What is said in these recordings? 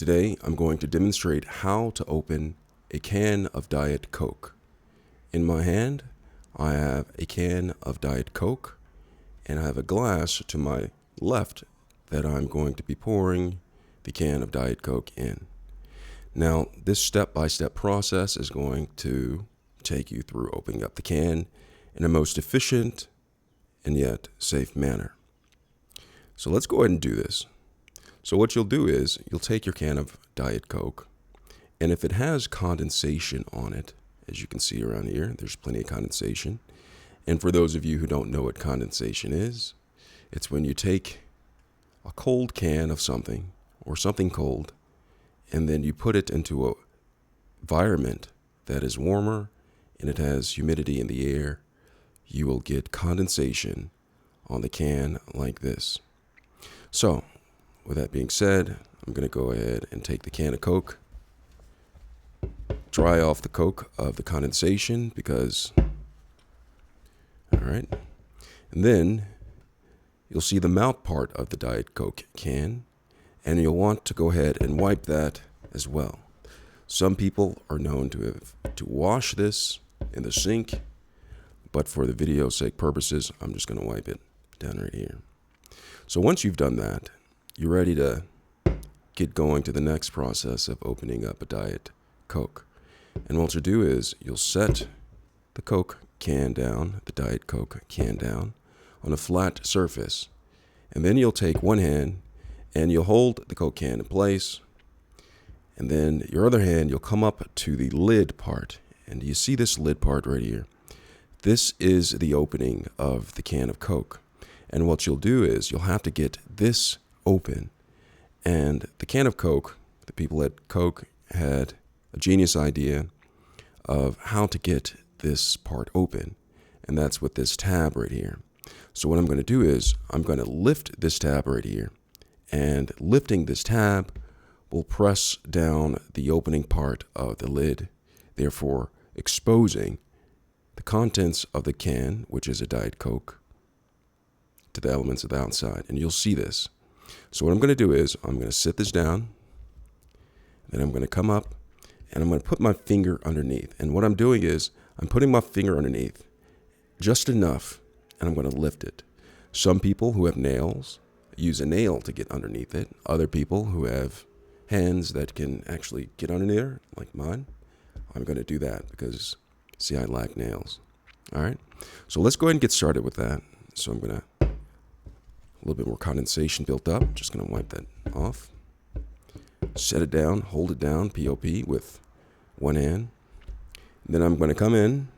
Today, I'm going to demonstrate how to open a can of Diet Coke. In my hand, I have a can of Diet Coke, and I have a glass to my left that I'm going to be pouring the can of Diet Coke in. Now, this step-by-step process is going to take you through opening up the can in a most efficient and yet safe manner. So let's go ahead and do this. So what you'll do is you'll take your can of Diet Coke, and if it has condensation on it, as you can see around here, there's plenty of condensation. And for those of you who don't know what condensation is, it's when you take a cold can of something or something cold, and then you put it into an environment that is warmer and it has humidity in the air, you will get condensation on the can like this. So, with that being said, I'm going to go ahead and take the can of Coke, dry off the Coke of the condensation all right, and then you'll see the mouth part of the Diet Coke can, and you'll want to go ahead and wipe that as well. Some people are known to wash this in the sink, but for the video's sake purposes, I'm just going to wipe it down right here. So once you've done that, you're ready to get going to the next process of opening up a Diet Coke. And what you'll do is you'll set the Coke can down, the Diet Coke can down, on a flat surface. And then you'll take one hand and you'll hold the Coke can in place. And then your other hand, you'll come up to the lid part. And you see this lid part right here? This is the opening of the can of Coke. And what you'll do is you'll have to get this open. And the can of Coke, the people at Coke had a genius idea of how to get this part open. And that's with this tab right here. So what I'm going to do is I'm going to lift this tab right here. And lifting this tab will press down the opening part of the lid, therefore exposing the contents of the can, which is a Diet Coke, to the elements of the outside. And you'll see this. So what I'm going to do is I'm going to sit this down, then I'm going to come up, and I'm going to put my finger underneath. And what I'm doing is I'm putting my finger underneath just enough, and I'm going to lift it. Some people who have nails use a nail to get underneath it. Other people who have hands that can actually get under there, like mine, I'm going to do that because, see, I lack nails. All right, so let's go ahead and get started with that. So I'm going to, a little bit more condensation built up. Just going to wipe that off. Set it down, hold it down, POP, with one hand. Then I'm going to come in,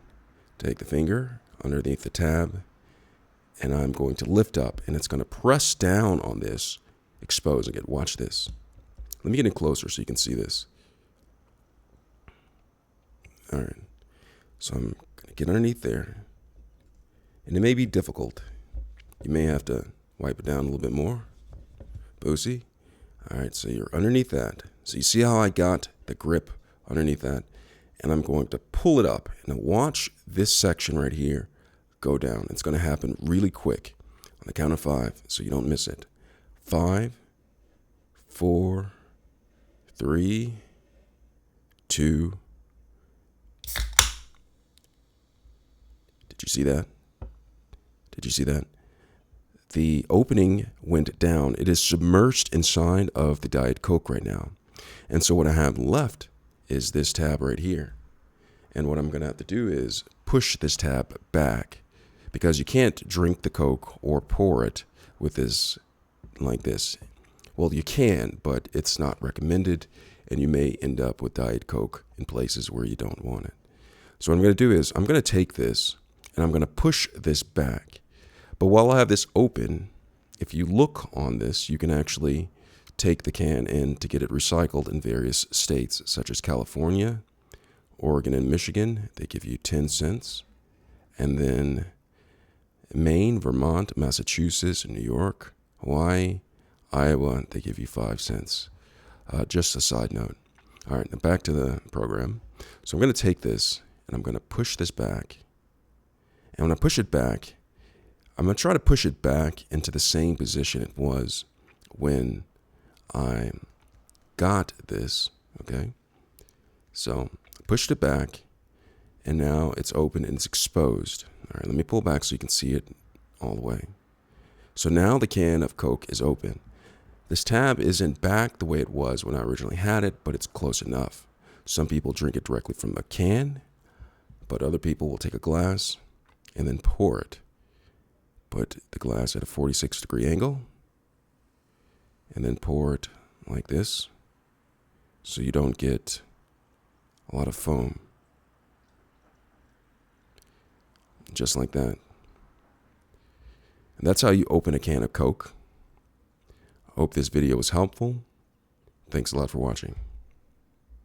take the finger underneath the tab, and I'm going to lift up, and it's going to press down on this, exposing it. Watch this. Let me get in closer so you can see this. All right. So I'm going to get underneath there, and it may be difficult. You may have to wipe it down a little bit more. Boosie. All right, so you're underneath that. So you see how I got the grip underneath that? And I'm going to pull it up. Now watch this section right here go down. It's going to happen really quick on the count of 5 so you don't miss it. 5, 4, 3, 2. Did you see that? Did you see that? The opening went down. It is submerged inside of the Diet Coke right now. And so what I have left is this tab right here. And what I'm going to have to do is push this tab back, because you can't drink the Coke or pour it with this like this. Well, you can, but it's not recommended, and you may end up with Diet Coke in places where you don't want it. So what I'm going to do is I'm going to take this and I'm going to push this back. But while I have this open, if you look on this, you can actually take the can in to get it recycled in various states, such as California, Oregon, and Michigan. They give you 10 cents. And then Maine, Vermont, Massachusetts, New York, Hawaii, Iowa, they give you 5 cents. Just a side note. All right, now back to the program. So I'm going to take this and I'm going to push this back. And when I push it back, I'm going to try to push it back into the same position it was when I got this, okay? So I pushed it back, and now it's open and it's exposed. All right, let me pull back so you can see it all the way. So now the can of Coke is open. This tab isn't back the way it was when I originally had it, but it's close enough. Some people drink it directly from the can, but other people will take a glass and then pour it. Put the glass at a 46-degree angle, and then pour it like this, so you don't get a lot of foam. Just like that. And that's how you open a can of Coke. I hope this video was helpful. Thanks a lot for watching.